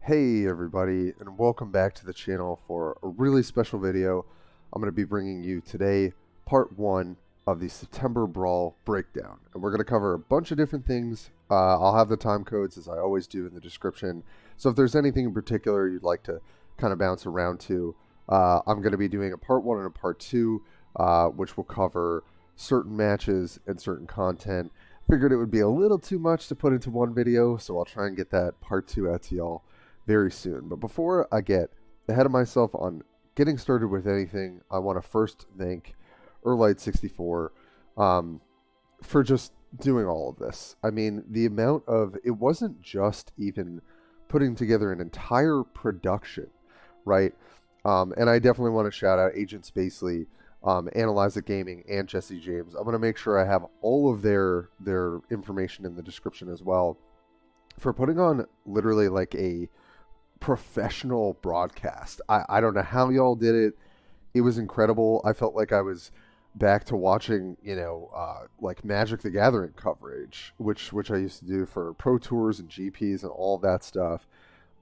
Hey everybody, and welcome back to the channel for a really special video. I'm going to be bringing you today part 1 of the September Brawl Breakdown. And we're going to cover a bunch of different things. I'll have the time codes as I always do in the description. So if there's anything in particular you'd like to kind of bounce around to, I'm going to be doing a part 1 and a part 2, which will cover certain matches and certain content. Figured it would be a little too much to put into one video, so I'll try and get that part 2 out to y'all very soon. But before I get ahead of myself on getting started with anything, I want to first thank Analyzeitgaming for just doing all of this. I mean, the amount of, it wasn't just even putting together an entire production, right? And I definitely want to shout out Ajentxspacely, Analyzeitgaming and JeeseJames. I'm going to make sure I have all of their information in the description as well, for putting on literally like a professional broadcast. I don't know how y'all did it. It was incredible. I felt like I was back to watching, like Magic the Gathering coverage, which I used to do for Pro Tours and GPs and all that stuff.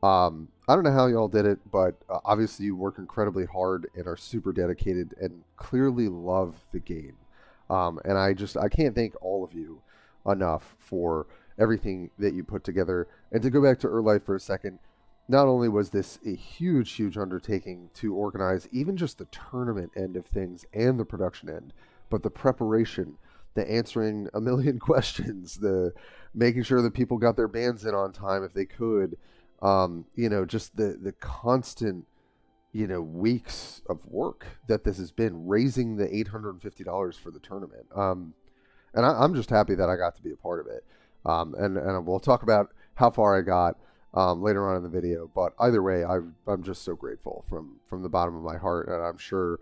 I don't know how y'all did it, but obviously you work incredibly hard and are super dedicated and clearly love the game. And I can't thank all of you enough for everything that you put together. And to go back to Life for a second, not only was this a huge undertaking to organize even just the tournament end of things and the production end, but the preparation, the answering a million questions, the making sure that people got their bands in on time if they could, just the constant, weeks of work that this has been, raising the $850 for the tournament. And I'm just happy that I got to be a part of it. And we'll talk about how far I got later on in the video, but either way, I'm just so grateful from the bottom of my heart, and I'm sure,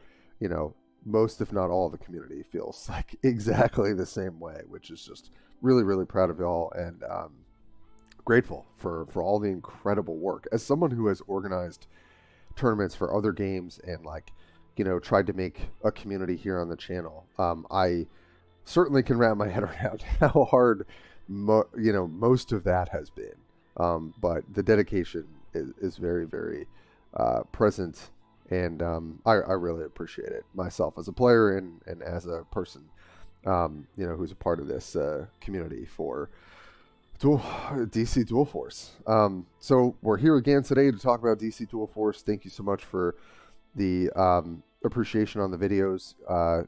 most, if not all, of the community feels like exactly the same way, which is just really proud of y'all, and grateful for all the incredible work. As someone who has organized tournaments for other games and tried to make a community here on the channel, I certainly can wrap my head around how hard most of that has been. But the dedication is very present, and I really appreciate it myself as a player and as a person, who's a part of this community for DC Dual Force. So we're here again today to talk about DC Dual Force. Thank you so much for the appreciation on the videos.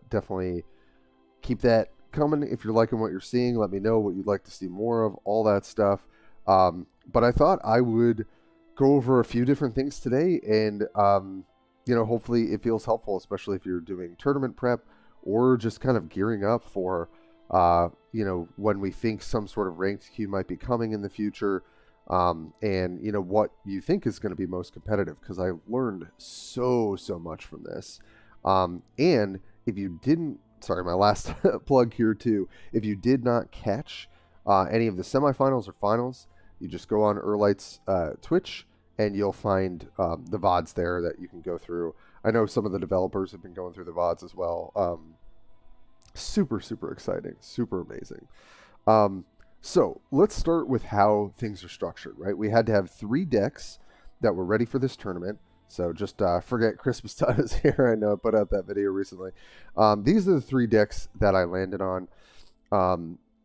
Definitely keep that coming. If you're liking what you're seeing, let me know what you'd like to see more of, all that stuff. But I thought I would go over a few different things today, and hopefully it feels helpful, especially if you're doing tournament prep or just kind of gearing up for when we think some sort of ranked queue might be coming in the future, and what you think is going to be most competitive, because I learned so much from this. And if you didn't, sorry, my last plug here too, if you did not catch any of the semifinals or finals, you just go on Erlight's Twitch, and you'll find the Vods there that you can go through. I know some of the developers have been going through the Vods as well. Super exciting, super amazing. So let's start with how things are structured, right? We had to have 3 decks that were ready for this tournament. So just forget Christmas time is here. I know I put out that video recently. These are the 3 decks that I landed on.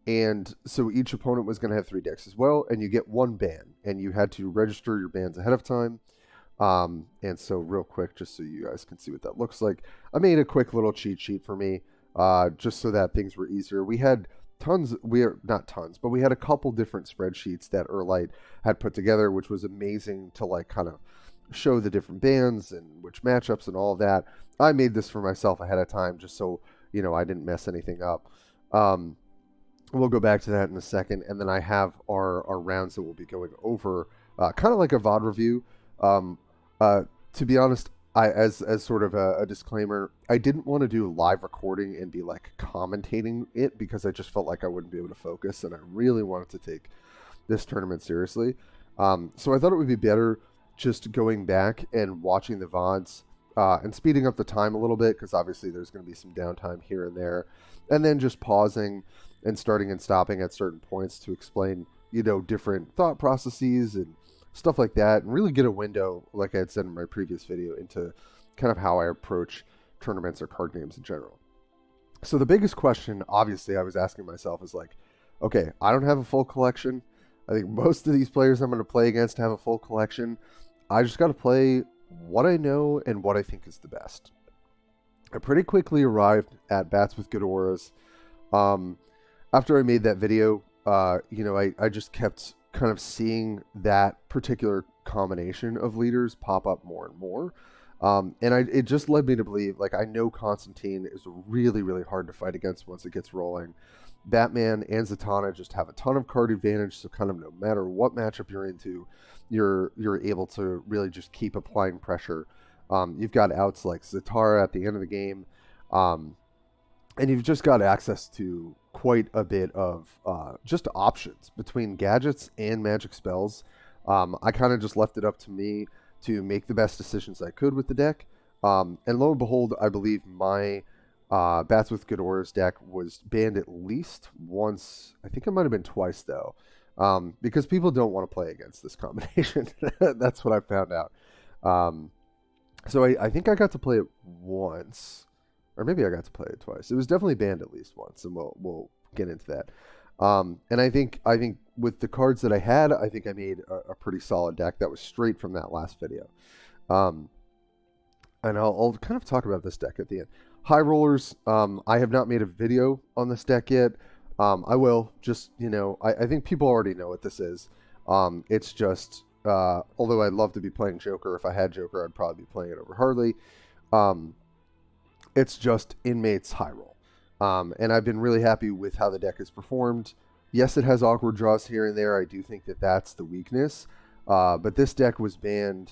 And so each opponent was going to have 3 decks as well, and you get 1 ban, and you had to register your bans ahead of time. And so real quick, just so you guys can see what that looks like, I made a quick little cheat sheet for me, just so that things were easier. We had not tons, but we had a couple different spreadsheets that Erlight had put together, which was amazing to kind of show the different bans and which matchups and all of that. I made this for myself ahead of time, just so, I didn't mess anything up. We'll go back to that in a second, and then I have our rounds that we'll be going over, kind of like a VOD review. To be honest, as sort of a disclaimer, I didn't want to do live recording and be commentating it, because I just felt like I wouldn't be able to focus, and I really wanted to take this tournament seriously. So I thought it would be better just going back and watching the VODs and speeding up the time a little bit, because obviously there's going to be some downtime here and there, and then just pausing and starting and stopping at certain points to explain, different thought processes and stuff like that, and really get a window, like I had said in my previous video, into kind of how I approach tournaments or card games in general. So the biggest question, obviously, I was asking myself is like, okay, I don't have a full collection. I think most of these players I'm going to play against have a full collection. I just got to play what I know and what I think is the best. I pretty quickly arrived at Bats with Good Auras. After I made that video, I just kept kind of seeing that particular combination of leaders pop up more and more. It just led me to believe, like, I know Constantine is really, really hard to fight against once it gets rolling. Batman and Zatanna just have a ton of card advantage, so kind of no matter what matchup you're into, you're able to really just keep applying pressure. You've got outs like Zatara at the end of the game, and you've just got access to quite a bit of just options between gadgets and magic spells. I kind of just left it up to me to make the best decisions I could with the deck. And lo and behold, I believe my Bats with Good Auras deck was banned at least once. I think it might have been twice, though, because people don't want to play against this combination. That's what I found out. So I think I got to play it once, or maybe I got to play it twice. It was definitely banned at least once, and we'll get into that. And I think with the cards that I had, I think I made a pretty solid deck that was straight from that last video. And I'll kind of talk about this deck at the end. High Rollers, I have not made a video on this deck yet. I will, just, I think people already know what this is. It's just, although I'd love to be playing Joker. If I had Joker, I'd probably be playing it over Harley. It's just Inmates High Roll. And I've been really happy with how the deck has performed. Yes, it has awkward draws here and there. I do think that that's the weakness. But this deck was banned.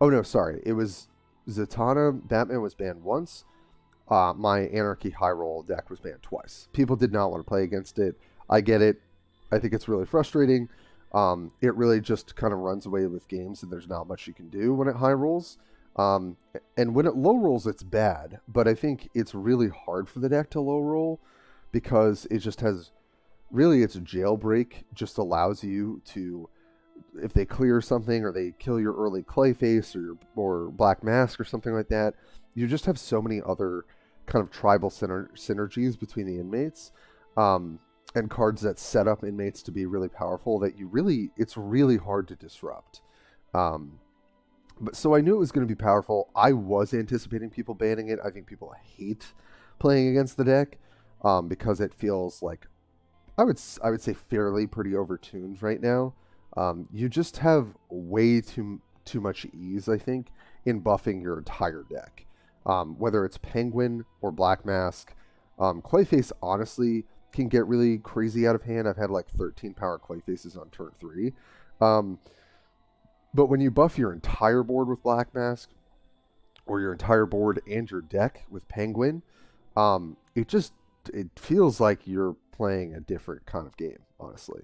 Oh, no, sorry. It was Zatanna. Batman was banned once. My Anarchy High Roll deck was banned twice. People did not want to play against it. I get it. I think it's really frustrating. It really just kind of runs away with games, and there's not much you can do when it high rolls. And when it low rolls, it's bad. But I think it's really hard for the deck to low roll because it just has... Really, its jailbreak just allows you to... If they clear something or they kill your early Clayface or Black Mask or something like that, you just have so many other kind of tribal synergies between the inmates and cards that set up inmates to be really powerful that it's really hard to disrupt. But so I knew it was going to be powerful. I was anticipating people banning it. I think people hate playing against the deck because it feels like, I would say, fairly pretty overtuned right now. You just have way too much ease, I think, in buffing your entire deck. Whether it's Penguin or Black Mask. Clayface, honestly, can get really crazy out of hand. I've had like 13 power Clayfaces on turn 3. But when you buff your entire board with Black Mask, or your entire board and your deck with Penguin, it feels like you're playing a different kind of game, honestly.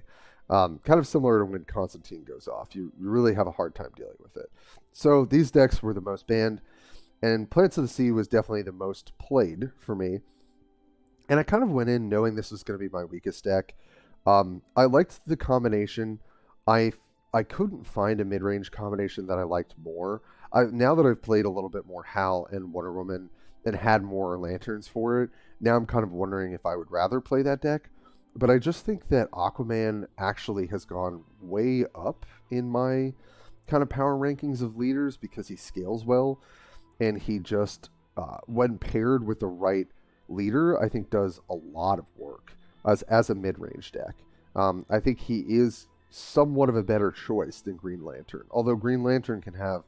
Kind of similar to when Constantine goes off. You really have a hard time dealing with it. So these decks were the most banned, and Planets of the Sea was definitely the most played for me. And I kind of went in knowing this was going to be my weakest deck. I liked the combination. I couldn't find a mid-range combination that I liked more. Now that I've played a little bit more Hal and Wonder Woman and had more lanterns for it, now I'm kind of wondering if I would rather play that deck. But I just think that Aquaman actually has gone way up in my kind of power rankings of leaders because he scales well. And he just, when paired with the right leader, I think does a lot of work as a mid-range deck. I think he is somewhat of a better choice than Green Lantern. Although Green Lantern can have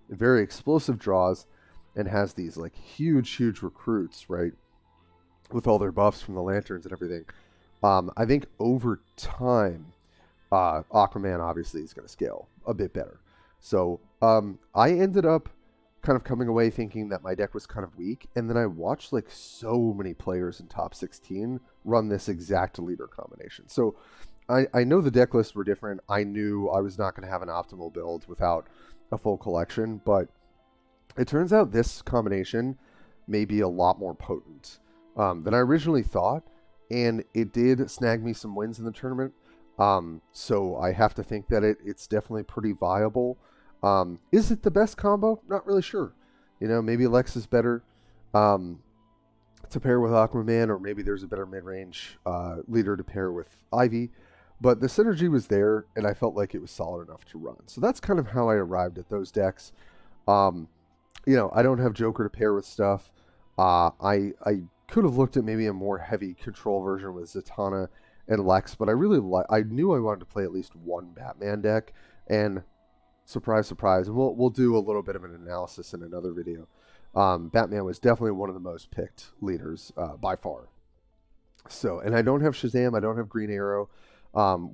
very explosive draws and has these like huge recruits, right? With all their buffs from the lanterns and everything. I think over time, Aquaman obviously is going to scale a bit better. So I ended up kind of coming away thinking that my deck was kind of weak, and then I watched like so many players in top 16 run this exact leader combination. So I know the deck lists were different. I knew I was not going to have an optimal build without a full collection, but it turns out this combination may be a lot more potent than I originally thought, and it did snag me some wins in the tournament. So I have to think that it's definitely pretty viable. Is it the best combo? Not really sure. Maybe Lex is better um, to pair with Aquaman, or maybe there's a better mid-range leader to pair with Ivy. But the synergy was there, and I felt like it was solid enough to run. So that's kind of how I arrived at those decks. Um, I don't have Joker to pair with stuff. I could have looked at maybe a more heavy control version with Zatanna and Lex, but I knew I wanted to play at least one Batman deck, and surprise, surprise, and we'll do a little bit of an analysis in another video. Batman was definitely one of the most picked leaders by far. So, and I don't have Shazam, I don't have Green Arrow,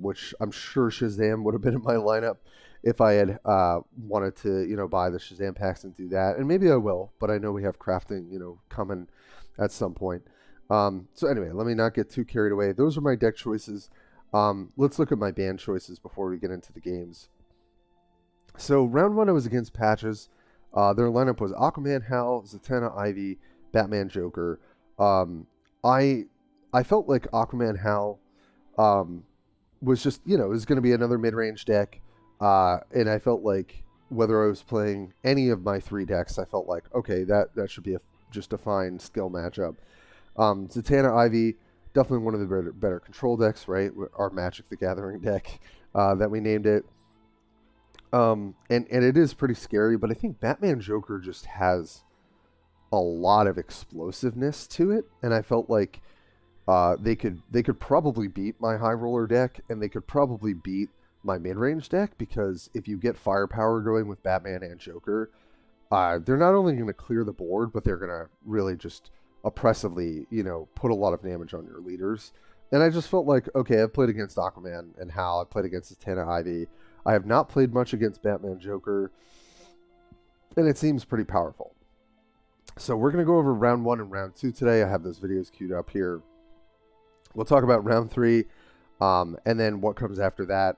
which I'm sure Shazam would have been in my lineup if I had wanted to, buy the Shazam packs and do that. And maybe I will, but I know we have crafting, coming at some point. So anyway, let me not get too carried away. Those are my deck choices. Let's look at my band choices before we get into the games. So round one, I was against Patches. Their lineup was Aquaman, Hal, Zatanna, Ivy, Batman, Joker. I felt like Aquaman, Hal was just, it was going to be another mid-range deck. And I felt like whether I was playing any of my three decks, I felt like, okay, that should be just a fine skill matchup. Zatanna, Ivy, definitely one of the better control decks, right? Our Magic the Gathering deck that we named it. And it is pretty scary, but I think Batman Joker just has a lot of explosiveness to it, and I felt like they could probably beat my high roller deck, and they could probably beat my mid-range deck, because if you get firepower going with Batman and Joker, they're not only going to clear the board, but they're going to really just oppressively, put a lot of damage on your leaders. And I just felt like, okay, I've played against Aquaman and Hal, I've played against Zatanna, Ivy. I have not played much against Batman Joker, and it seems pretty powerful. So we're going to go over round one and round two today. I have those videos queued up here. We'll talk about round three, and then what comes after that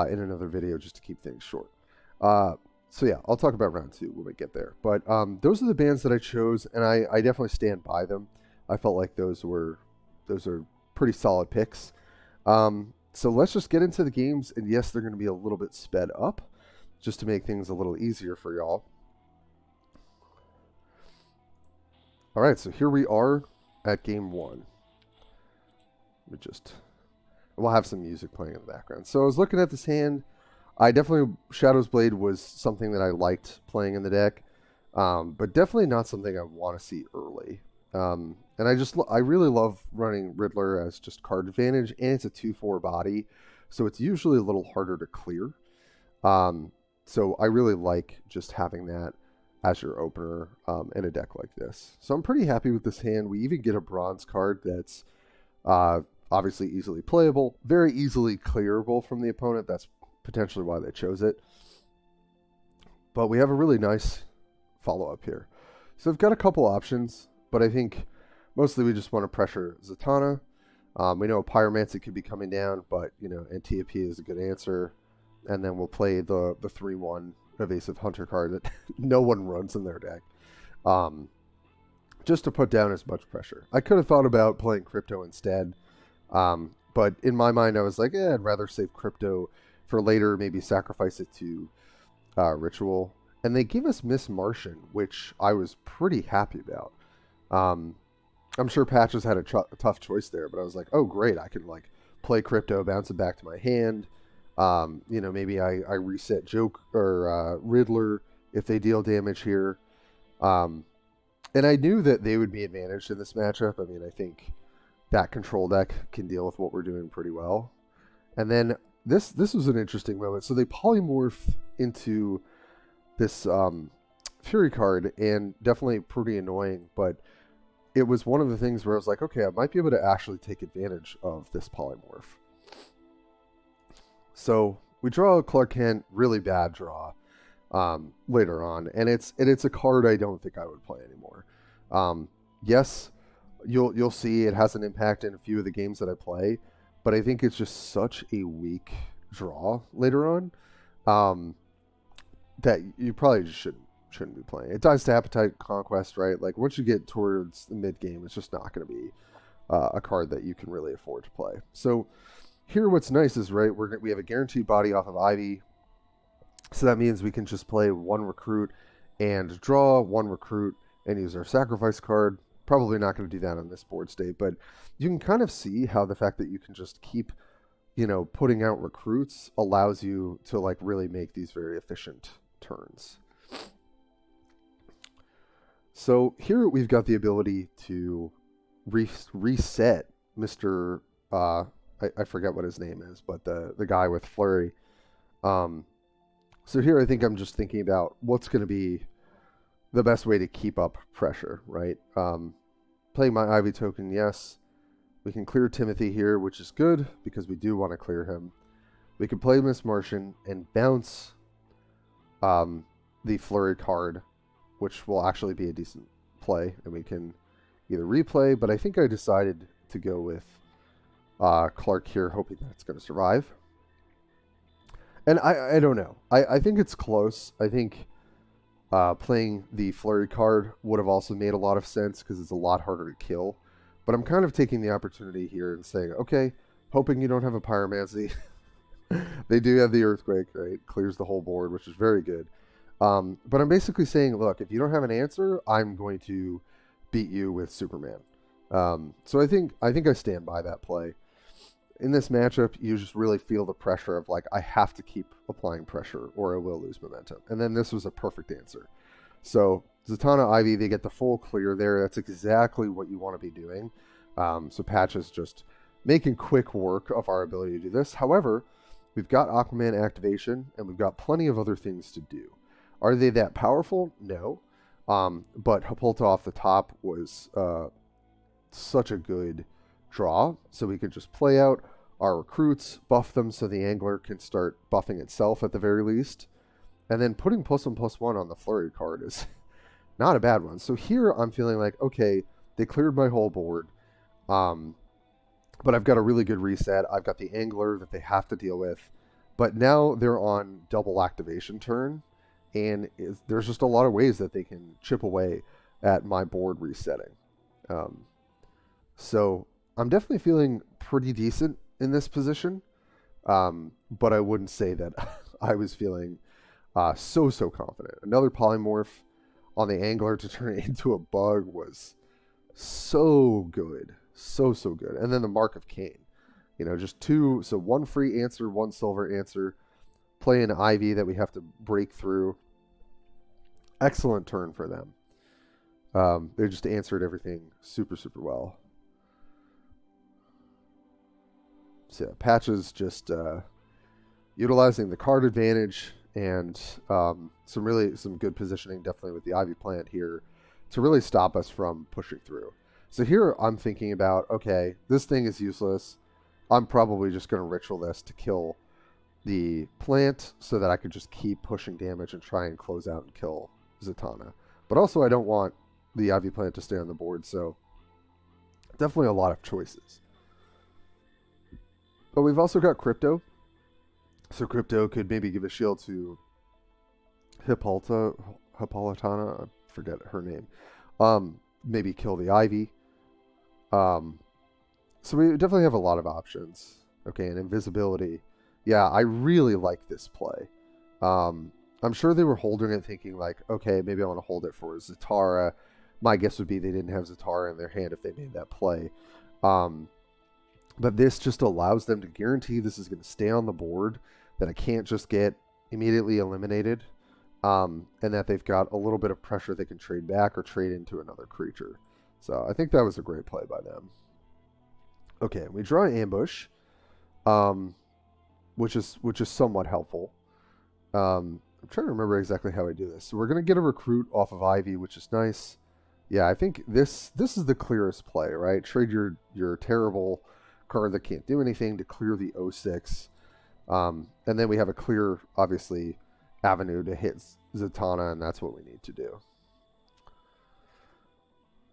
in another video, just to keep things short. So yeah, I'll talk about round two when we get there. But those are the bands that I chose, and I definitely stand by them. I felt like those are pretty solid picks. So let's just get into the games, and yes, they're going to be a little bit sped up, just to make things a little easier for y'all. All right, so here we are at game one. We'll have some music playing in the background. So I was looking at this hand. Shadow's Blade was something that I liked playing in the deck, but definitely not something I want to see early. And I really love running Riddler as just card advantage, and it's a 2/4 body, so it's usually a little harder to clear. So I really like just having that as your opener in a deck like this. So I'm pretty happy with this hand. We even get a bronze card that's obviously easily playable, very easily clearable from the opponent. That's potentially why they chose it. But we have a really nice follow-up here. So I've got a couple options, but I think mostly we just want to pressure Zatanna. We know Pyromancy could be coming down, but, Antiope is a good answer. And then we'll play the 3/1 Evasive Hunter card that no one runs in their deck. Just to put down as much pressure. I could have thought about playing Crypto instead. But in my mind, I was like, I'd rather save Crypto for later, maybe sacrifice it to Ritual. And they gave us Miss Martian, which I was pretty happy about. I'm sure Patches had a tough choice there, but I was like, oh, great. I can play Crypto, bounce it back to my hand. Maybe I reset Joke or Riddler if they deal damage here. And I knew that they would be advantaged in this matchup. I mean, I think that control deck can deal with what we're doing pretty well. And then this was an interesting moment. So they polymorph into this Fury card, and definitely pretty annoying, but it was one of the things where I was like, okay, I might be able to actually take advantage of this polymorph. So we draw a Clark Kent, really bad draw later on, and it's a card I don't think I would play anymore. Yes, you'll see it has an impact in a few of the games that I play, but I think it's just such a weak draw later on that you probably just shouldn't be playing. It dies to Appetite Conquest, right? Like once you get towards the mid game, it's just not going to be a card that you can really afford to play. So here what's nice is, right, we have a guaranteed body off of Ivy, so that means we can just play one recruit and draw one recruit and use our sacrifice card. Probably not going to do that on this board state, but you can kind of see how the fact that you can just keep, putting out recruits allows you to like really make these very efficient turns. So here we've got the ability to reset Mr. I forget what his name is, but the guy with Flurry. So here I think I'm just thinking about what's going to be the best way to keep up pressure, right? Playing my Ivy token, yes. We can clear Timothy here, which is good because we do want to clear him. We can play Miss Martian and bounce the Flurry card, which will actually be a decent play, and we can either replay, but I think I decided to go with Clark here, hoping that's going to survive. And I don't know. I think it's close. I think playing the Flurry card would have also made a lot of sense because it's a lot harder to kill. But I'm kind of taking the opportunity here and saying, okay, hoping you don't have a Pyromancy. They do have the Earthquake, right? Clears the whole board, which is very good. But I'm basically saying, look, if you don't have an answer, I'm going to beat you with Superman. So I think I stand by that play. In this matchup, you just really feel the pressure of like, I have to keep applying pressure or I will lose momentum. And then this was a perfect answer. So Zatanna, Ivy, they get the full clear there. That's exactly what you want to be doing. So Patch is just making quick work of our ability to do this. However, we've got Aquaman activation and we've got plenty of other things to do. Are they that powerful? No. But Hippolyta off the top was such a good draw, so we could just play out our recruits, buff them so the angler can start buffing itself at the very least, and then putting +1/+1 on the Flurry card is not a bad one. So here I'm feeling like, okay, they cleared my whole board, but I've got a really good reset. I've got the angler that they have to deal with, but now they're on double activation turn, and there's just a lot of ways that they can chip away at my board resetting. So I'm definitely feeling pretty decent in this position, but I wouldn't say that I was feeling so confident. Another polymorph on the angler to turn it into a bug was so good, so good. And then the Mark of Cain, just two, so one free answer, one silver answer, play an Ivy that we have to break through. Excellent turn for them. They just answered everything super well. So yeah, Patches just utilizing the card advantage and some good positioning, definitely with the Ivy plant here, to really stop us from pushing through. So here I'm thinking about, okay, this thing is useless. I'm probably just going to ritual this to kill the plant so that I could just keep pushing damage and try and close out and kill Zatanna. But also I don't want the Ivy plant to stay on the board, so definitely a lot of choices. But we've also got Crypto. So Crypto could maybe give a shield to Hippolytana, I forget her name. Maybe kill the Ivy. So we definitely have a lot of options. Okay, and invisibility. Yeah, I really like this play. I'm sure they were holding it thinking like, okay, maybe I want to hold it for Zatara. My guess would be they didn't have Zatara in their hand if they made that play. But this just allows them to guarantee this is going to stay on the board, that it can't just get immediately eliminated, and that they've got a little bit of pressure they can trade back or trade into another creature. So I think that was a great play by them. Okay, we draw an ambush, which is somewhat helpful. I'm trying to remember exactly how I do this. So we're going to get a recruit off of Ivy, which is nice. Yeah, I think this is the clearest play, right? Trade your terrible card that can't do anything to clear the 06. And then we have a clear, obviously, avenue to hit Zatanna, and that's what we need to do.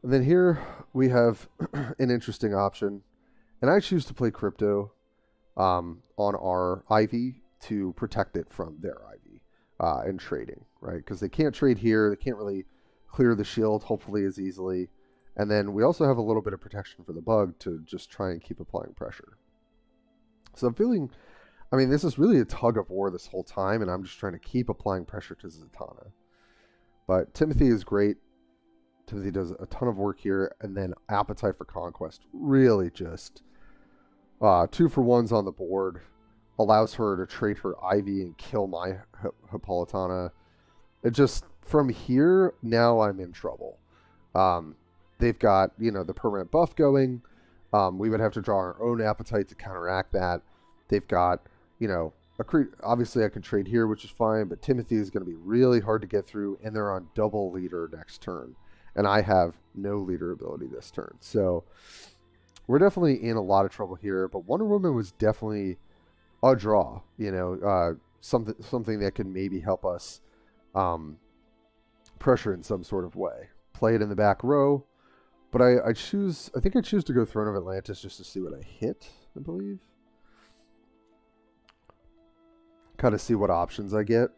And then here we have an interesting option. And I choose to play Crypto on our Ivy to protect it from their Ivy and trading, right? Because they can't trade here. They can't really clear the shield, hopefully, as easily. And then we also have a little bit of protection for the bug to just try and keep applying pressure. So I'm feeling, I mean, this is really a tug of war this whole time, and I'm just trying to keep applying pressure to Zatanna. But Timothy is great. Timothy does a ton of work here, and then Appetite for Conquest really just 2-for-1s on the board, allows her to trade her Ivy and kill my Hippolytana. It just, from here, now I'm in trouble. They've got, you know, the permanent buff going. We would have to draw our own Appetite to counteract that. They've got, you know, obviously I can trade here, which is fine, but Timothy is going to be really hard to get through, and they're on double leader next turn. And I have no leader ability this turn. So we're definitely in a lot of trouble here, but Wonder Woman was definitely a draw, you know, something that can maybe help us pressure in some sort of way. Play it in the back row, but I think I choose to go Throne of Atlantis just to see what I hit, I believe. Kind of see what options I get.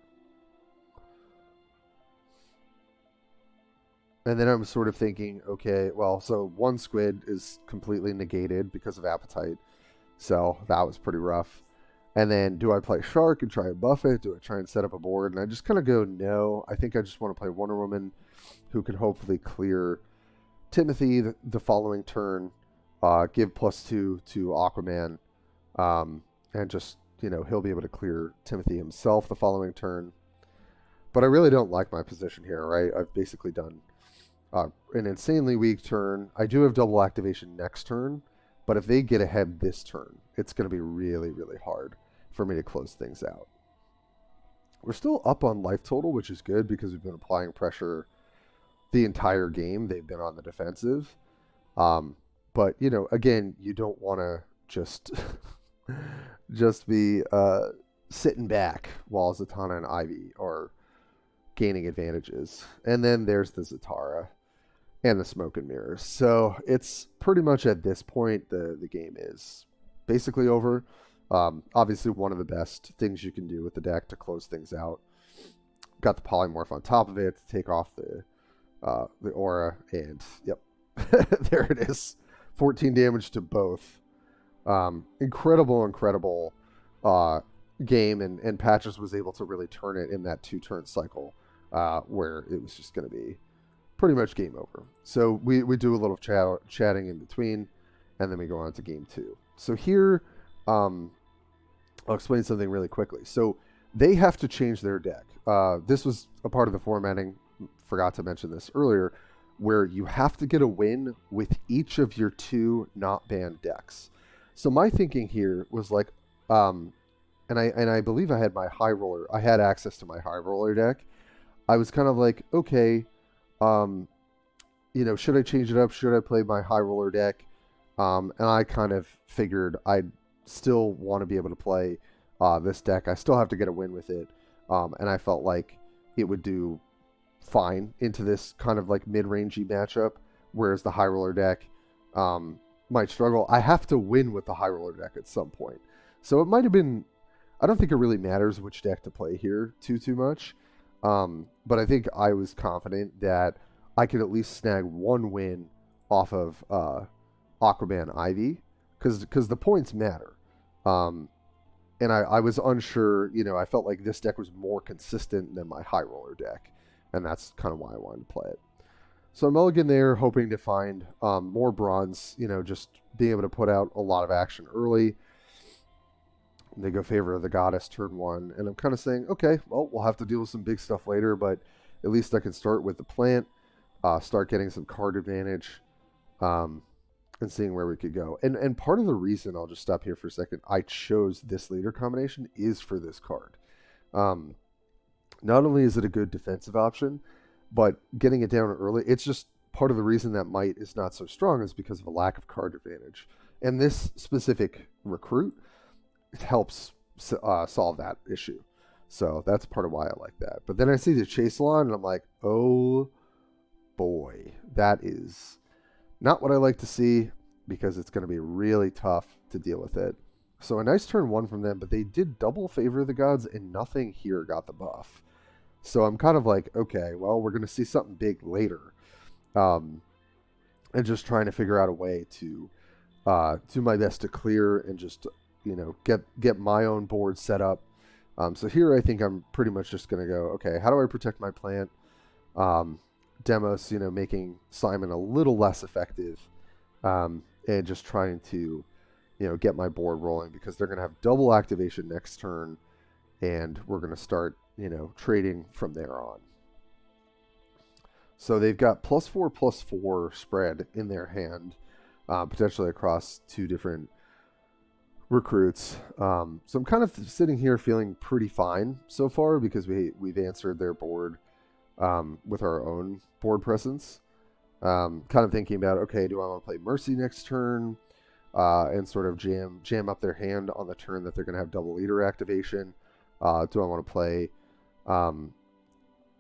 And then I'm sort of thinking, okay, well, so one squid is completely negated because of Appetite. So that was pretty rough. And then do I play Shark and try and buff it? Do I try and set up a board? And I just kind of go, no. I think I just want to play Wonder Woman, who can hopefully clear Timothy the following turn, give +2 to Aquaman, and just, you know, he'll be able to clear Timothy himself the following turn. But I really don't like my position here, right? I've basically done an insanely weak turn. I do have double activation next turn, but if they get ahead this turn, it's going to be really, really hard for me to close things out. We're still up on life total, which is good because we've been applying pressure the entire game. They've been on the defensive. But, you know, again, you don't want to just be sitting back while Zatanna and Ivy are gaining advantages. And then there's the Zatara and the Smoke and Mirrors. So it's pretty much at this point the game is basically over. Obviously one of the best things you can do with the deck to close things out. Got the Polymorph on top of it to take off the aura, and yep, there it is. 14 damage to both. Incredible game, and Patches was able to really turn it in that 2-turn cycle where it was just going to be pretty much game over. So we do a little chatting in between, and then we go on to game 2. So here, I'll explain something really quickly. So they have to change their deck. This was a part of the formatting, forgot to mention this earlier, where you have to get a win with each of your 2 not banned decks. So my thinking here was like, and I believe I had my High Roller, I had access to my High Roller deck. I was kind of like, okay, you know, should I change it up? Should I play my High Roller deck? And I kind of figured I'd still want to be able to play this deck. I still have to get a win with it. And I felt like it would do fine into this kind of like mid-rangey matchup, whereas the High Roller deck might struggle. I have to win with the High Roller deck at some point. So it might have been, I don't think it really matters which deck to play here too much. But I think I was confident that I could at least snag one win off of Aquaman Ivy, because the points matter. And I was unsure, you know, I felt like this deck was more consistent than my High Roller deck, and that's kind of why I wanted to play it. So I'm mulligan there, hoping to find more bronze, you know, just being able to put out a lot of action early. They go Favor of the Goddess turn 1, and I'm kind of saying, okay, well, we'll have to deal with some big stuff later, but at least I can start with the plant, start getting some card advantage, and seeing where we could go. And part of the reason, I'll just stop here for a second, I chose this leader combination is for this card. Not only is it a good defensive option, but getting it down early, it's just part of the reason that Might is not so strong is because of a lack of card advantage. And this specific recruit helps solve that issue. So that's part of why I like that. But then I see the Chase Lawn, and I'm like, oh boy, that is not what I like to see, because it's going to be really tough to deal with it. So a nice turn 1 from them, but they did double Favor of the Gods, and nothing here got the buff. So I'm kind of like, okay, well, we're going to see something big later. And just trying to figure out a way to do my best to clear and just, get my own board set up. So here I think I'm pretty much just going to go, okay, how do I protect my plant? Demos, making Simon a little less effective, and just trying to, get my board rolling, because they're going to have double activation next turn, and we're going to start, trading from there on. So they've got +4/+4 spread in their hand, potentially across 2 different recruits. So I'm kind of sitting here feeling pretty fine so far, because we've answered their board with our own board presence. Kind of thinking about, okay, do I want to play Mercy next turn and sort of jam up their hand on the turn that they're going to have double leader activation? Do I want to play the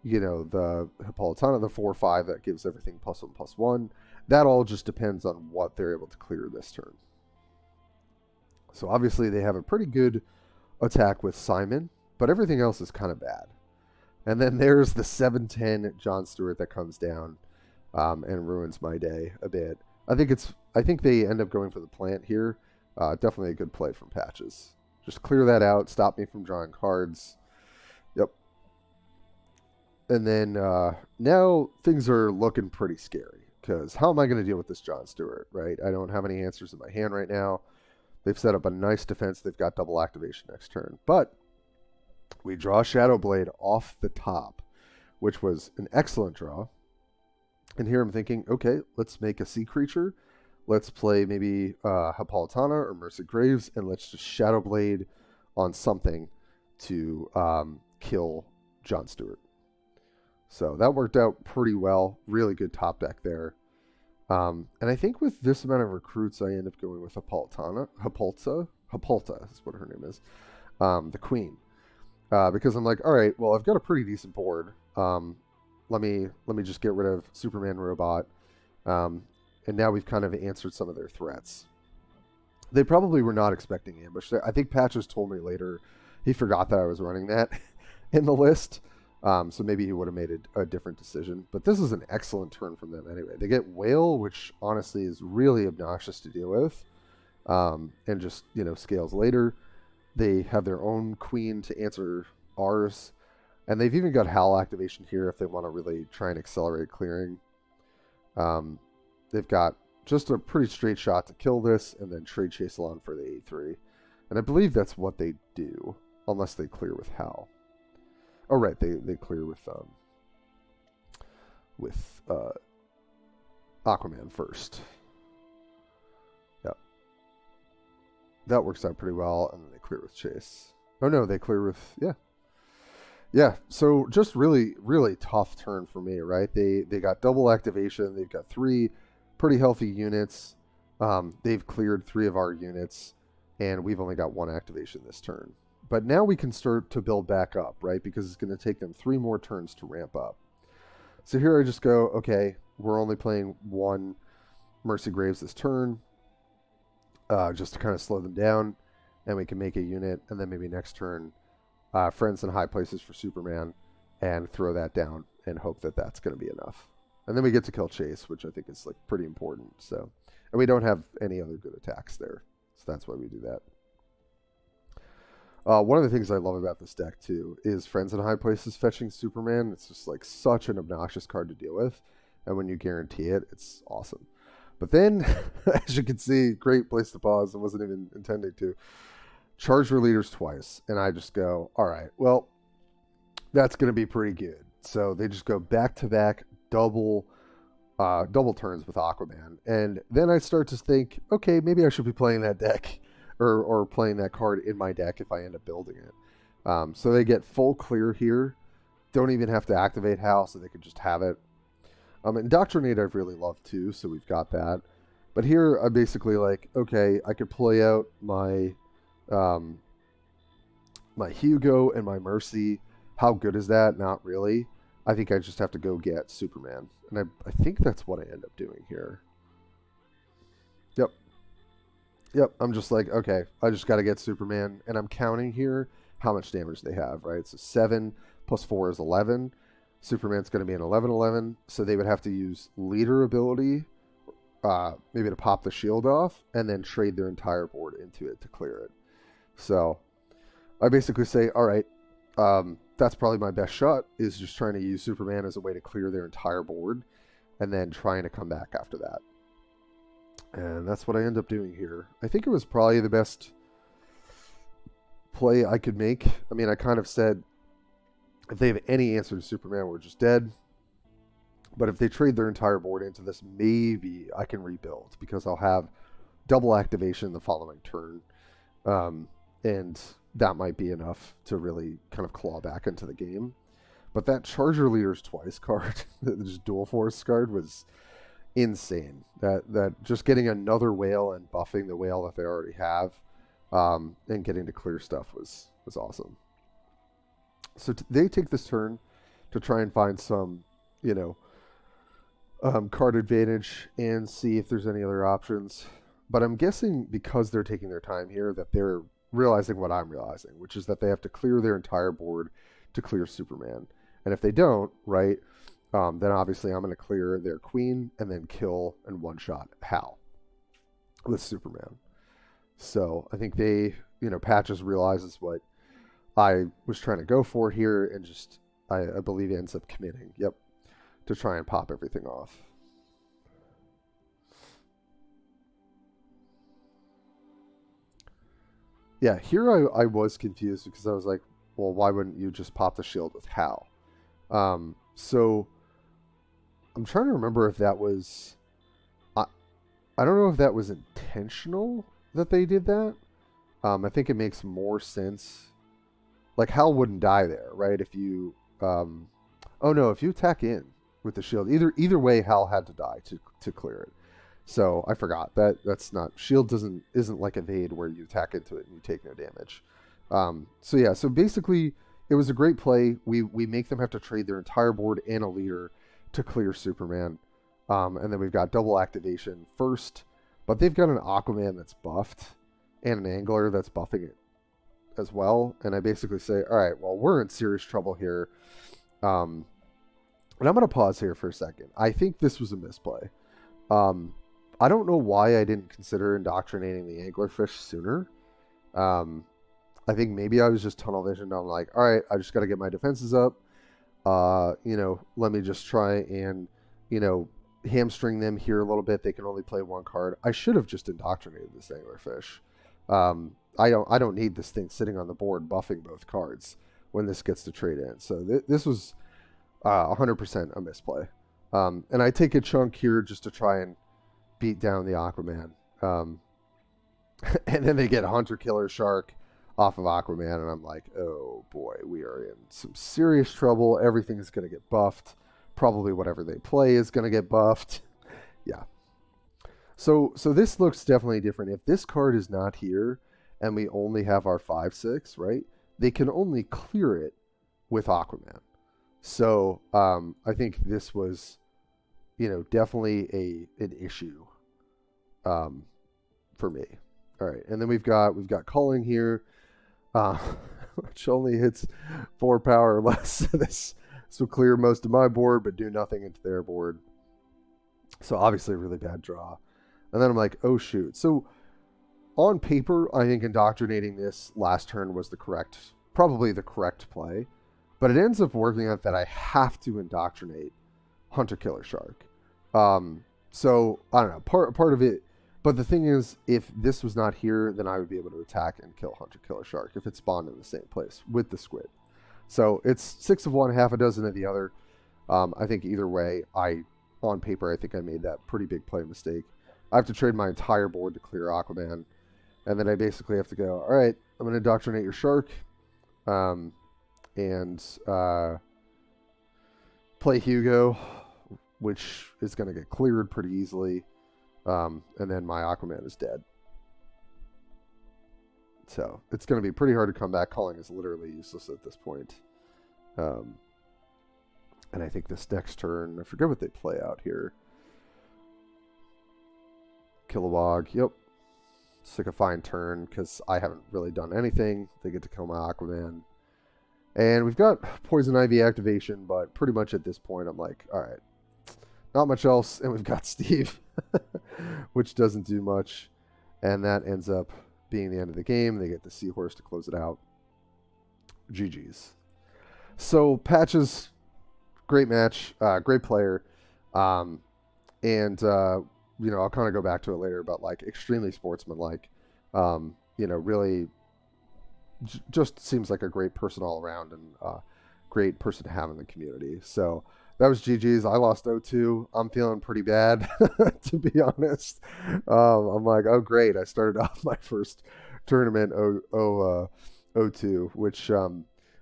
Hippolytana, the 4/5 that gives everything +1/+1? That all just depends on what they're able to clear this turn. So obviously they have a pretty good attack with Simon, but everything else is kind of bad. And then there's the 7/10 John Stewart that comes down and ruins my day a bit. I think they end up going for the plant here. Definitely a good play from Patches. Just clear that out, stop me from drawing cards. Yep. And then now things are looking pretty scary, because how am I going to deal with this John Stewart, right? I don't have any answers in my hand right now. They've set up a nice defense. They've got double activation next turn. But we draw Shadow Blade off the top, which was an excellent draw. And here I'm thinking, okay, let's make a sea creature. Let's play maybe Hippolytana or Mercy Graves, and let's just Shadow Blade on something to kill John Stewart. So that worked out pretty well. Really good top deck there. And I think with this amount of recruits, I end up going with Hippolyta is what her name is, the Queen. Because I'm like, all right, well, I've got a pretty decent board. Let me just get rid of Superman Robot. And now we've kind of answered some of their threats. They probably were not expecting ambush. I think Patches told me later he forgot that I was running that in the list. So maybe he would have made a different decision. But this is an excellent turn from them anyway. They get Whale, which honestly is really obnoxious to deal with. And just, scales later. They have their own Queen to answer ours. And they've even got Howl activation here if they want to really try and accelerate clearing. They've got just a pretty straight shot to kill this, and then trade Chaselon for the 8/3. And I believe that's what they do, unless they clear with Howl. Oh, right, they clear with Aquaman first. Yep. That works out pretty well, and then they clear with Chase. Oh, no, they clear with, yeah. Yeah, so just really, really tough turn for me, right? They got double activation. They've got 3 pretty healthy units. They've cleared 3 of our units, and we've only got 1 activation this turn. But now we can start to build back up, right? Because it's going to take them 3 more turns to ramp up. So here I just go, okay, we're only playing 1 Mercy Graves this turn, just to kind of slow them down, and we can make a unit, and then maybe next turn, Friends in High Places for Superman, and throw that down and hope that that's going to be enough. And then we get to kill Chase, which I think is like pretty important. So, and we don't have any other good attacks there, so that's why we do that. One of the things I love about this deck too is Friends in High Places fetching Superman. It's just like such an obnoxious card to deal with, and when you guarantee it, it's awesome. But then, as you can see, great place to pause. I wasn't even intending to. Charge your leaders twice, and I just go, all right, well, that's going to be pretty good. So they just go back-to-back double turns with Aquaman. And then I start to think, okay, maybe I should be playing that deck or playing that card in my deck if I end up building it. So they get full clear here. Don't even have to activate Howl, so they could just have it. Indoctrinate I've really loved too, so we've got that. But here I'm basically like, okay, I could play out my my Hugo and my Mercy. How good is that? Not really. I think I just have to go get Superman. And I think that's what I end up doing here. Yep, I'm just like, okay, I just got to get Superman. And I'm counting here how much damage they have, right? So 7 plus 4 is 11. Superman's going to be an 11/11. So they would have to use leader ability, maybe to pop the shield off, and then trade their entire board into it to clear it. So I basically say, all right, that's probably my best shot, is just trying to use Superman as a way to clear their entire board and then trying to come back after that. And that's what I end up doing here. I think it was probably the best play I could make. I mean, I kind of said, if they have any answer to Superman, we're just dead. But if they trade their entire board into this, maybe I can rebuild, because I'll have double activation the following turn. And that might be enough to really kind of claw back into the game. But that Charger Leaders Twice card, the just Dual Force card, was insane. That just getting another whale and buffing the whale that they already have, and getting to clear stuff was awesome. So they take this turn to try and find some, card advantage and see if there's any other options. But I'm guessing because they're taking their time here that they're realizing what I'm realizing, which is that they have to clear their entire board to clear Superman. And if they don't, right, then obviously I'm going to clear their queen and then kill and one-shot Hal with Superman. So I think they, Patches realizes what I was trying to go for here, and just, I believe he ends up committing, to try and pop everything off. Yeah, here I was confused, because I was like, well, why wouldn't you just pop the shield with Hal? So I'm trying to remember if that was, I don't know if that was intentional that they did that. I think it makes more sense. Like, Hal wouldn't die there, right? If you, oh no, if you attack in with the shield, either way, Hal had to die to clear it. So I forgot that's not, shield isn't like evade where you attack into it and you take no damage. So yeah, so basically it was a great play. We make them have to trade their entire board and a leader to clear Superman. And then we've got double activation first, but they've got an Aquaman that's buffed and an Angler that's buffing it as well. And I basically say, all right, well, we're in serious trouble here. And I'm going to pause here for a second. I think this was a misplay. I don't know why I didn't consider indoctrinating the anglerfish sooner. I think maybe I was just tunnel visioned. I'm like, all right, I just got to get my defenses up. Let me just try and, hamstring them here a little bit. They can only play one card. I should have just indoctrinated this anglerfish. I don't need this thing sitting on the board buffing both cards when this gets to trade in. So this was 100% a misplay. And I take a chunk here just to try and beat down the Aquaman. And then they get Hunter Killer Shark off of Aquaman, and I'm like, oh boy, we are in some serious trouble. Everything is going to get buffed. Probably whatever they play is going to get buffed. Yeah. So this looks definitely different. If this card is not here and we only have our 5/6, right? They can only clear it with Aquaman. So I think this was, definitely an issue for me. All right, and then we've got Culling here, which only hits 4 power or less. This will clear most of my board, but do nothing into their board. So obviously a really bad draw. And then I'm like, oh shoot. So on paper, I think indoctrinating this last turn was probably the correct play. But it ends up working out that I have to indoctrinate Hunter Killer Shark. So I don't know, part of it. But the thing is, if this was not here, then I would be able to attack and kill Hunter Killer Shark if it spawned in the same place with the squid. So it's 6 of one, half a dozen of the other. I think either way, on paper, I think I made that pretty big play mistake. I have to trade my entire board to clear Aquaman. And then I basically have to go, all right, I'm going to indoctrinate your shark. And play Hugo, which is going to get cleared pretty easily. And then my Aquaman is dead. So it's going to be pretty hard to come back. Calling is literally useless at this point. And I think this next turn, I forget what they play out here. Kilowog, yep. It's like a fine turn because I haven't really done anything. They get to kill my Aquaman. And we've got Poison Ivy activation, but pretty much at this point, I'm like, all right, not much else. And we've got Steve, which doesn't do much. And that ends up being the end of the game. They get the Seahorse to close it out. GG's. So Patches, great match, great player. And I'll kind of go back to it later, but like extremely sportsmanlike. Really just seems like a great person all around, and great person to have in the community. So that was GG's. I lost 0-2. I'm feeling pretty bad, to be honest. I'm like, oh great, I started off my first tournament 0-2, which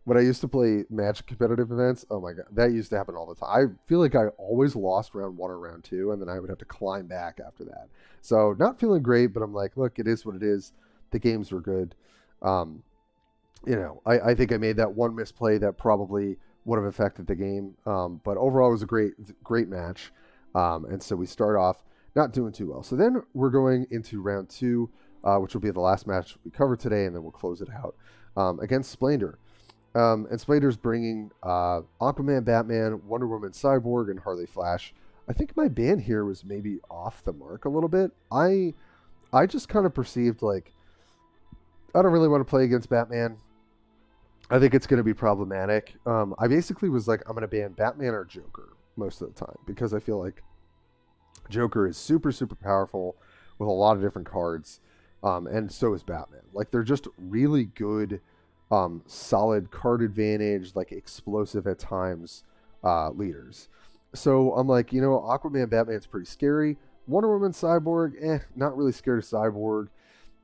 when I used to play Magic competitive events, oh my god, that used to happen all the time. I feel like I always lost round 1 or round 2, and then I would have to climb back after that. So not feeling great, but I'm like, look, it is what it is. The games were good. I think I made that one misplay that probably would have affected the game. But overall, it was a great match. And so we start off not doing too well. So then we're going into round 2, which will be the last match we cover today, and then we'll close it out against Splendor. And Splender's bringing Aquaman, Batman, Wonder Woman, Cyborg, and Harley Flash. I think my ban here was maybe off the mark a little bit. I just kind of perceived like, I don't really want to play against Batman. I think it's going to be problematic. I basically was like, I'm going to ban Batman or Joker most of the time, because I feel like Joker is super, super powerful with a lot of different cards. And so is Batman. Like, they're just really good, solid card advantage, like explosive at times leaders. So I'm like, Aquaman, Batman's pretty scary. Wonder Woman, Cyborg, not really scared of Cyborg.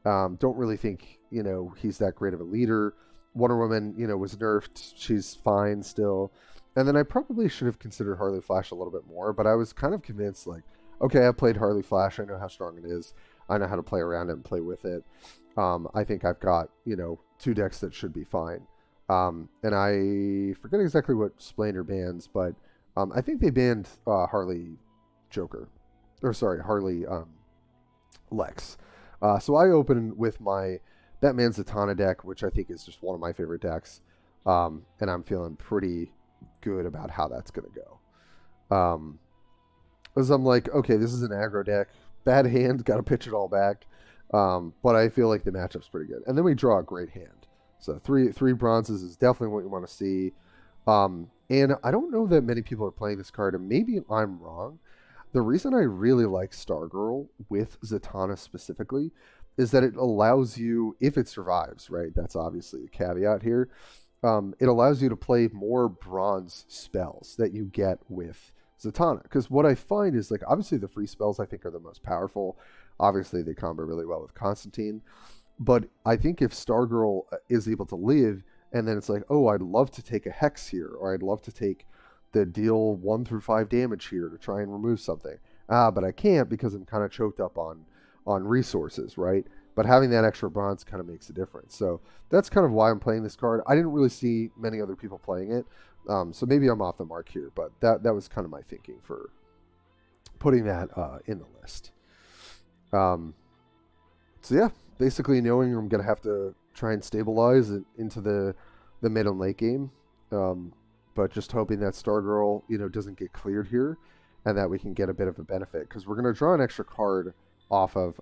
Don't really think, he's that great of a leader. Wonder Woman, was nerfed. She's fine still. And then I probably should have considered Harley Flash a little bit more, but I was kind of convinced, like, okay, I played Harley Flash. I know how strong it is. I know how to play around it and play with it. I think I've got, 2 decks that should be fine. And I forget exactly what Splendor bans, but I think they banned Harley Joker. Or sorry, Harley Lex. So I opened with my Batman Zatanna deck, which I think is just one of my favorite decks. And I'm feeling pretty good about how that's going to go. Because I'm like, okay, this is an aggro deck. Bad hand, got to pitch it all back. But I feel like the matchup's pretty good. And then we draw a great hand. So three bronzes is definitely what you want to see. And I don't know that many people are playing this card, and maybe I'm wrong. The reason I really like Stargirl with Zatanna specifically is that it allows you, if it survives, right? That's obviously the caveat here. It allows you to play more bronze spells that you get with Zatanna. Because what I find is, like, obviously the free spells I think are the most powerful. Obviously they combo really well with Constantine. But I think if Stargirl is able to live, and then it's like, oh, I'd love to take a Hex here, or I'd love to take the deal 1 through 5 damage here to try and remove something. But I can't because I'm kind of choked up on resources, right? But having that extra bronze kind of makes a difference. So that's kind of why I'm playing this card. I didn't really see many other people playing it. So maybe I'm off the mark here, but that was kind of my thinking for putting that in the list. So yeah, basically knowing I'm going to have to try and stabilize it into the mid and late game. But just hoping that Stargirl, doesn't get cleared here, and that we can get a bit of a benefit, because we're going to draw an extra card off of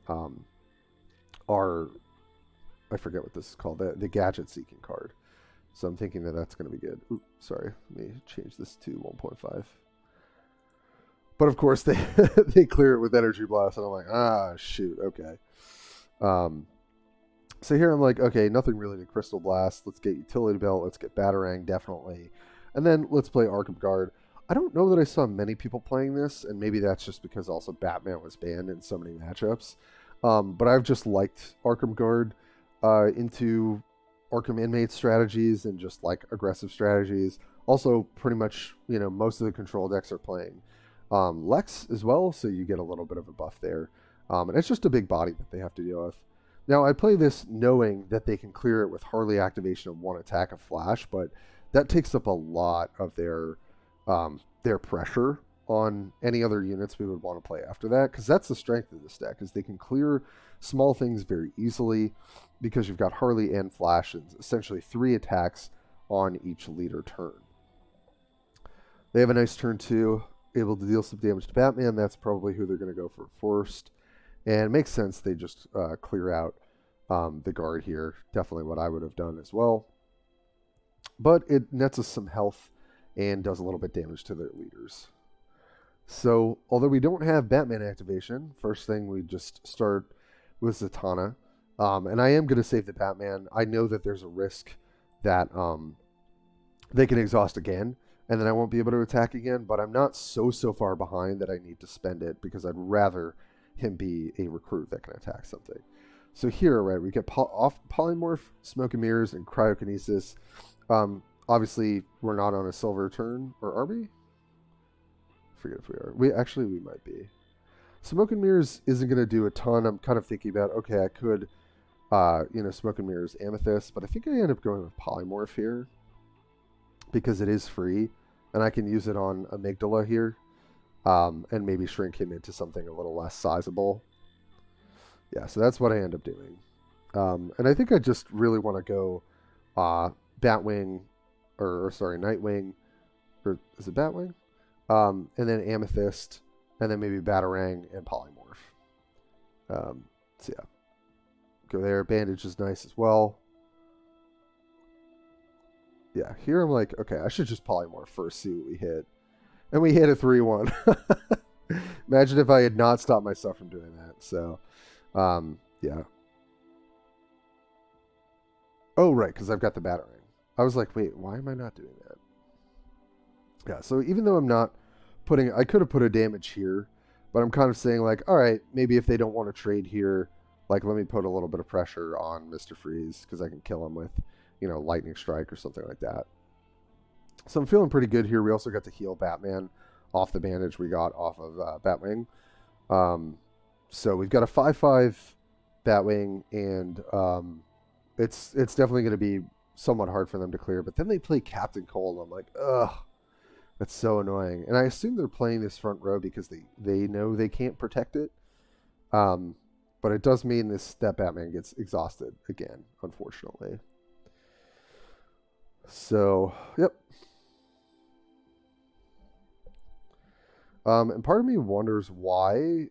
our, I forget what this is called, the gadget seeking card. So I'm thinking that that's going to be good. Oops, sorry, let me change this to 1.5. But of course they they clear it with Energy Blast, and I'm like, shoot, okay. So here I'm like, okay, nothing really to Crystal Blast. Let's get Utility Belt. Let's get Batarang, definitely. And then let's play Arkham Guard. I don't know that I saw many people playing this, and maybe that's just because also Batman was banned in so many matchups. But I've just liked Arkham Guard into Arkham Inmate strategies and just like aggressive strategies. Also, pretty much, most of the control decks are playing Lex as well, so you get a little bit of a buff there. And it's just a big body that they have to deal with. Now, I play this knowing that they can clear it with Harley activation of 1 attack of Flash, but that takes up a lot of their pressure on any other units we would want to play after that, because that's the strength of this deck, is they can clear small things very easily because you've got Harley and Flash and essentially 3 attacks on each leader turn. They have a nice turn 2, able to deal some damage to Batman. That's probably who they're going to go for first. And it makes sense they just clear out the guard here. Definitely what I would have done as well. But it nets us some health and does a little bit damage to their leaders. So, although we don't have Batman activation, first thing we just start with Zatanna. And I am going to save the Batman. I know that there's a risk that they can exhaust again, and then I won't be able to attack again, but I'm not so far behind that I need to spend it because I'd rather him be a recruit that can attack something. So here, right, we get off Polymorph, Smoke and Mirrors, and Cryokinesis. Obviously, we're not on a silver turn, or are we? I forget if we are. We might be. Smoke and Mirrors isn't going to do a ton. I'm kind of thinking about, okay, I could, Smoke and Mirrors Amethyst, but I think I end up going with Polymorph here because it is free, and I can use it on Amygdala here, and maybe shrink him into something a little less sizable. Yeah, so that's what I end up doing. And I think I just really want to go Batwing, Nightwing, or is it Batwing? And then Amethyst, and then maybe Batarang and Polymorph. So yeah, go there. Bandage is nice as well. Yeah, here I'm like, okay, I should just Polymorph first, see what we hit. And we hit a 3-1. Imagine if I had not stopped myself from doing that. So, yeah. Oh, right, because I've got the Batarang. I was like, wait, why am I not doing that? Yeah, so even though I'm not putting... I could have put a damage here, but I'm kind of saying, like, all right, maybe if they don't want to trade here, like, let me put a little bit of pressure on Mr. Freeze, because I can kill him with, Lightning Strike or something like that. So I'm feeling pretty good here. We also got to heal Batman off the bandage we got off of Batwing. So we've got a 5/5 Batwing, and it's definitely going to be somewhat hard for them to clear. But then they play Captain Cold, and I'm like, ugh, that's so annoying. And I assume they're playing this front row because they know they can't protect it. But it does mean that Batman gets exhausted again, unfortunately. So, yep. And part of me wonders why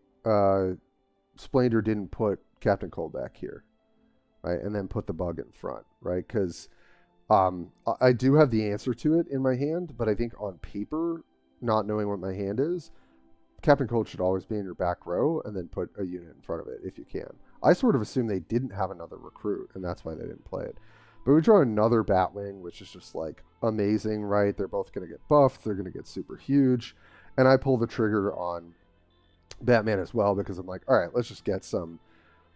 Splendor didn't put Captain Cold back here, right? And then put the bug in front, right? Because I do have the answer to it in my hand, but I think on paper, not knowing what my hand is, Captain Cold should always be in your back row and then put a unit in front of it if you can. I sort of assume they didn't have another recruit, and that's why they didn't play it. But we draw another Batwing, which is just like amazing, right? They're both going to get buffed. They're going to get super huge. And I pull the trigger on Batman as well because I'm like, all right, let's just get some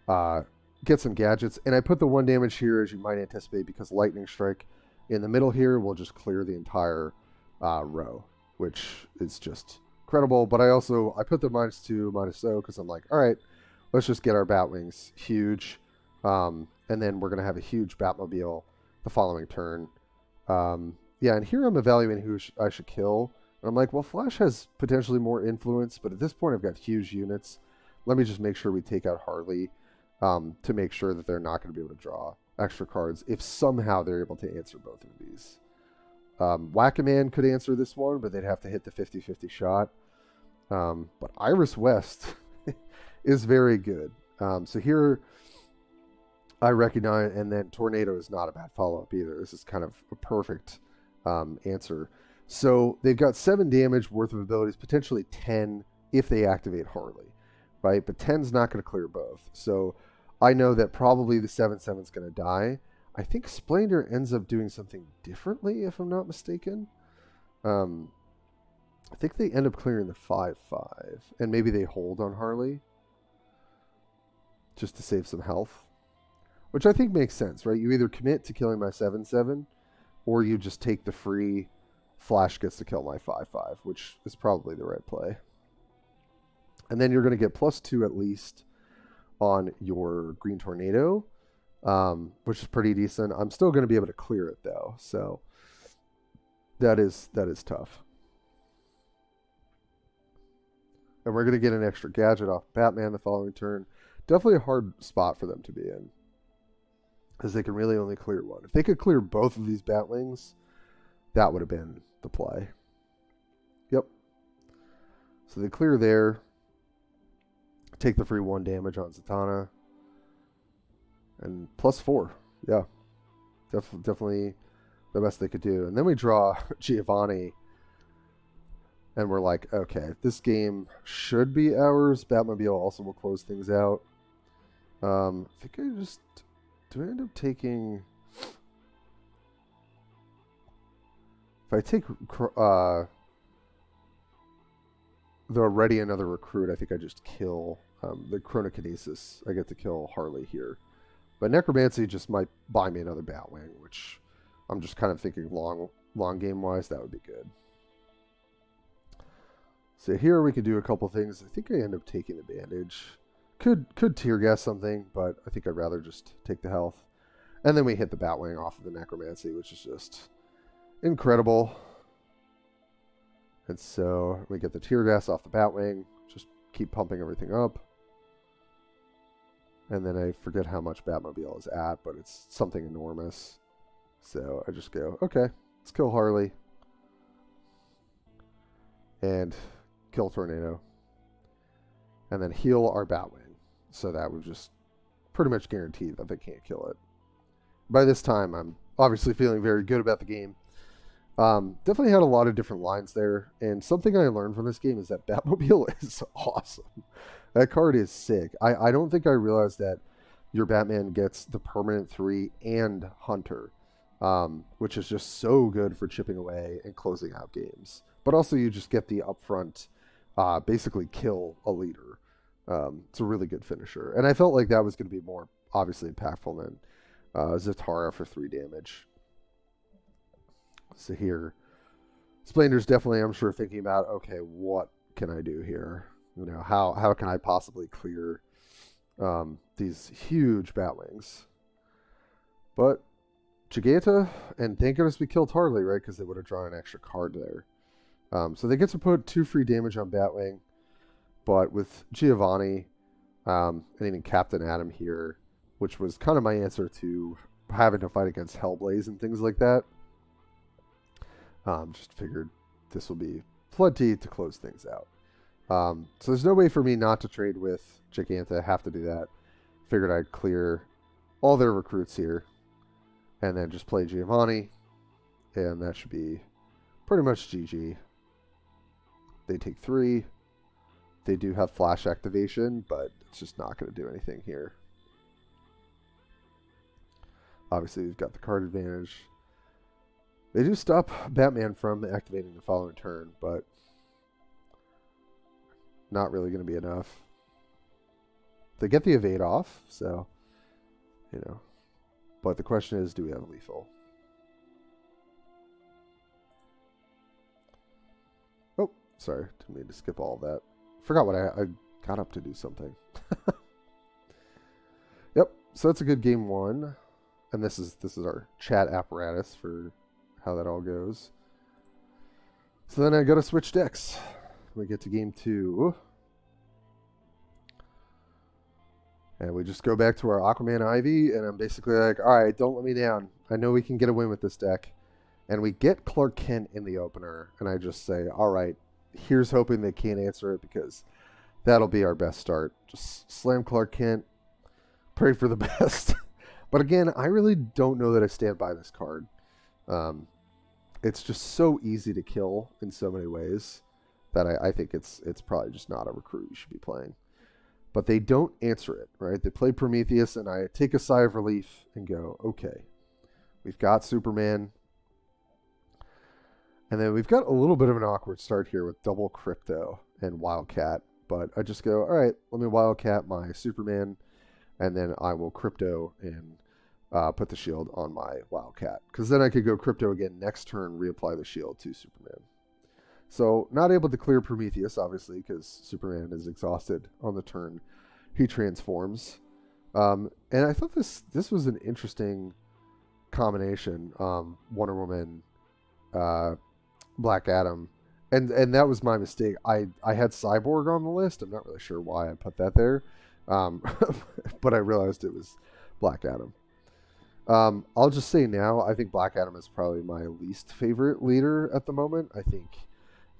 gadgets. And I put the 1 damage here, as you might anticipate, because Lightning Strike in the middle here will just clear the entire row, which is just incredible. But I put the -2, -0 because I'm like, all right, let's just get our Batwings huge. And then we're going to have a huge Batmobile the following turn. Yeah, and here I'm evaluating who I should kill. And I'm like, well, Flash has potentially more influence, but at this point I've got huge units. Let me just make sure we take out Harley to make sure that they're not going to be able to draw extra cards if somehow they're able to answer both of these. Whack-A-Man could answer this one, but they'd have to hit the 50-50 shot. But Iris West is very good. So here I recognize, and then Tornado is not a bad follow-up either. This is kind of a perfect answer. So they've got 7 damage worth of abilities, potentially 10 if they activate Harley, right? But 10's not going to clear both. So I know that probably the 7/7 is going to die. I think Splendor ends up doing something differently, if I'm not mistaken. I think they end up clearing the 5/5, and maybe they hold on Harley just to save some health, which I think makes sense, right? You either commit to killing my 7/7, or you just take the free Flash gets to kill my 5/5, which is probably the right play. And then you're going to get +2 at least on your Green Tornado, which is pretty decent. I'm still going to be able to clear it though, so that is tough. And we're going to get an extra gadget off Batman the following turn. Definitely a hard spot for them to be in, because they can really only clear one. If they could clear both of these Batwings, that would have been the play. Yep. So they clear there. Take the free 1 damage on Zatanna. And +4. Yeah. Definitely the best they could do. And then we draw Giovanni. And we're like, okay, this game should be ours. Batmobile also will close things out. I think I just... Do I end up taking... If I take the Ready Another Recruit, I think I just kill the Chronokinesis. I get to kill Harley here. But Necromancy just might buy me another Batwing, which I'm just kind of thinking long game-wise, that would be good. So here we could do a couple things. I think I end up taking the Bandage. Could tear gas something, but I think I'd rather just take the health. And then we hit the Batwing off of the Necromancy, which is just incredible. And so we get the tear gas off the Batwing. Just keep pumping everything up. And then I forget how much Batmobile is at, but it's something enormous. So I just go, okay, let's kill Harley. And kill Tornado. And then heal our Batwing. So that we've just pretty much guaranteed that they can't kill it. By this time, I'm obviously feeling very good about the game. Definitely had a lot of different lines there. And something I learned from this game is that Batmobile is awesome. That card is sick. I don't think I realized that your Batman gets the permanent 3 and Hunter, which is just so good for chipping away and closing out games. But also you just get the upfront, basically kill a leader. It's a really good finisher. And I felt like that was going to be more obviously impactful than Zatara for 3 damage. So here, Splender's definitely, I'm sure, thinking about, okay, what can I do here? You know, how can I possibly clear these huge Batwings? But Giganta, and thank goodness we killed Harley, right? Because they would have drawn an extra card there. So they get to put 2 free damage on Batwing. But with Giovanni, and even Captain Atom here, which was kind of my answer to having to fight against Hellblaze and things like that, just figured this will be plenty to close things out. So there's no way for me not to trade with Giganta. I have to do that. Figured I'd clear all their recruits here, and then just play Giovanni, and that should be pretty much GG. They take 3. They do have flash activation, but it's just not going to do anything here. Obviously, we've got the card advantage. They do stop Batman from activating the following turn, but not really going to be enough. They get the evade off, so, you know. But the question is, do we have lethal? Oh, sorry. Didn't mean to skip all of that. Forgot what I got up to do something. Yep, so that's a good game 1. And this is our chat apparatus for how that all goes. So then I got to switch decks. We get to game 2. And we just go back to our Aquaman Ivy, and I'm basically like, alright, don't let me down. I know we can get a win with this deck. And we get Clark Kent in the opener, and I just say, alright, here's hoping they can't answer it, because that'll be our best start. Just slam Clark Kent, pray for the best. But again, I really don't know that I stand by this card. It's just so easy to kill in so many ways that I think it's probably just not a recruit you should be playing. But they don't answer it, right? They play Prometheus, and I take a sigh of relief and go, okay, we've got Superman. And then we've got a little bit of an awkward start here with double Crypto and Wildcat. But I just go, all right, let me Wildcat my Superman, and then I will Crypto and put the shield on my Wildcat. Because then I could go Crypto again next turn, reapply the shield to Superman. So not able to clear Prometheus, obviously, because Superman is exhausted on the turn he transforms. And I thought this was an interesting combination. Wonder Woman, Black Adam, and that was my mistake. I had Cyborg on the list. I'm not really sure why I put that there, but I realized it was Black Adam. I'll just say now, I think Black Adam is probably my least favorite leader at the moment. I think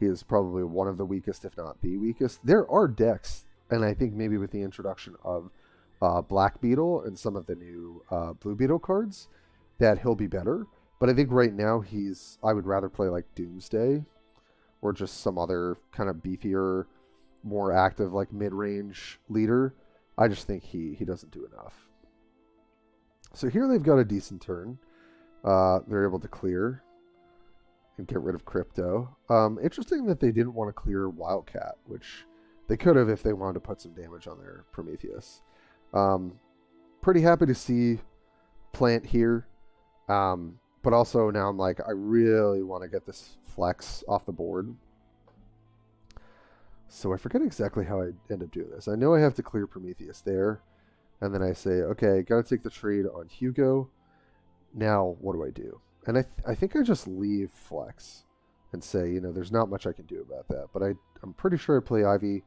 he is probably one of the weakest, if not the weakest. There are decks, and I think maybe with the introduction of Black Beetle and some of the new Blue Beetle cards, that he'll be better. But I think right now I would rather play like Doomsday or just some other kind of beefier, more active, like mid-range leader. I just think he doesn't do enough. So here they've got a decent turn. They're able to clear and get rid of Crypto. Interesting that they didn't want to clear Wildcat, which they could have if they wanted to put some damage on their Prometheus. Pretty happy to see Plant here. But also now I'm like, I really want to get this flex off the board. So I forget exactly how I end up doing this. I know I have to clear Prometheus there. And then I say, okay, got to take the trade on Hugo. Now, what do I do? And I think I just leave flex and say, there's not much I can do about that. But I'm pretty sure I play Ivy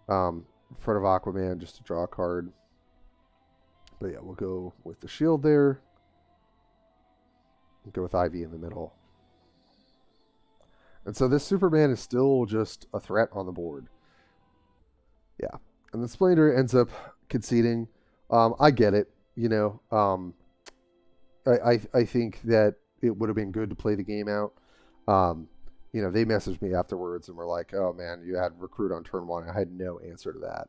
in front of Aquaman just to draw a card. But yeah, we'll go with the shield there. Go with Ivy in the middle. And so this Superman is still just a threat on the board. Yeah. And the Splendor ends up conceding. I get it. I think that it would have been good to play the game out. They messaged me afterwards and were like, oh man, you had recruit on turn 1. I had no answer to that.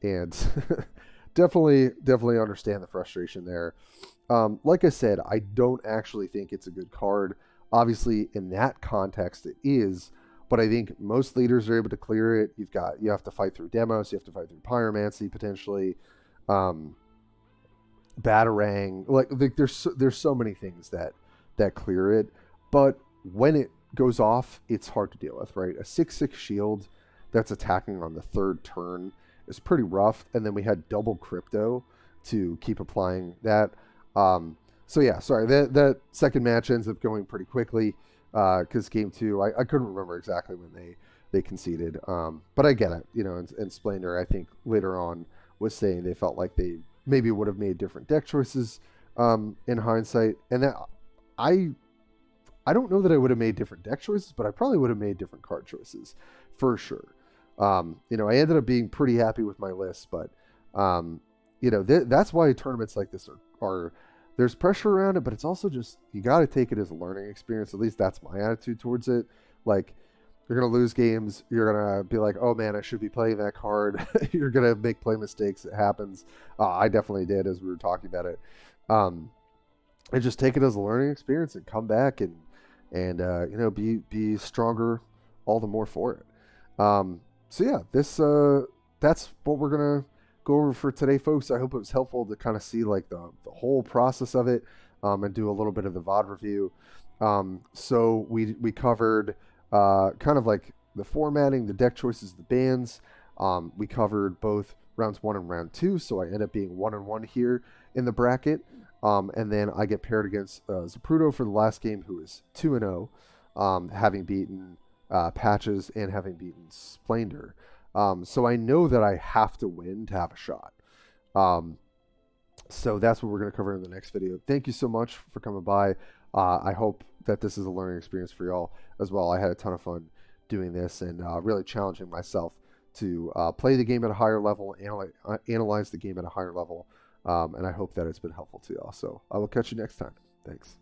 And definitely understand the frustration there. Like I said, I don't actually think it's a good card. Obviously, in that context, it is. But I think most leaders are able to clear it. You have to fight through Demos. You have to fight through Pyromancy potentially. Batarang. Like there's so many things that clear it. But when it goes off, it's hard to deal with, right? A 6/6 shield that's attacking on the 3rd turn is pretty rough. And then we had double Crypto to keep applying that. So yeah, sorry, that second match ends up going pretty quickly because game 2, I couldn't remember exactly when they conceded, but I get it, and Splendor, I think later on was saying they felt like they maybe would have made different deck choices in hindsight, and that I don't know that I would have made different deck choices, but I probably would have made different card choices for sure. I ended up being pretty happy with my list, but that's why tournaments like this are there's pressure around it, but it's also just, you got to take it as a learning experience. At least that's my attitude towards it. Like, you're going to lose games. You're going to be like, oh man, I should be playing that card. You're going to make play mistakes. It happens. I definitely did as we were talking about it. And just take it as a learning experience and come back and be stronger all the more for it. So yeah, that's what we're going to go over for today, folks. I hope it was helpful to kind of see like the whole process of it, and do a little bit of the VOD review. So we covered kind of like the formatting, the deck choices, the bans. We covered both rounds 1 and round 2, so I end up being 1-1 here in the bracket. And then I get paired against Zapruto for the last game, who is 2-0, having beaten Patches and having beaten Splendor. So I know that I have to win to have a shot. So that's what we're going to cover in the next video. Thank you so much for coming by. I hope that this is a learning experience for y'all as well. I had a ton of fun doing this and really challenging myself to play the game at a higher level, analyze the game at a higher level. And I hope that it's been helpful to y'all. So I will catch you next time. Thanks.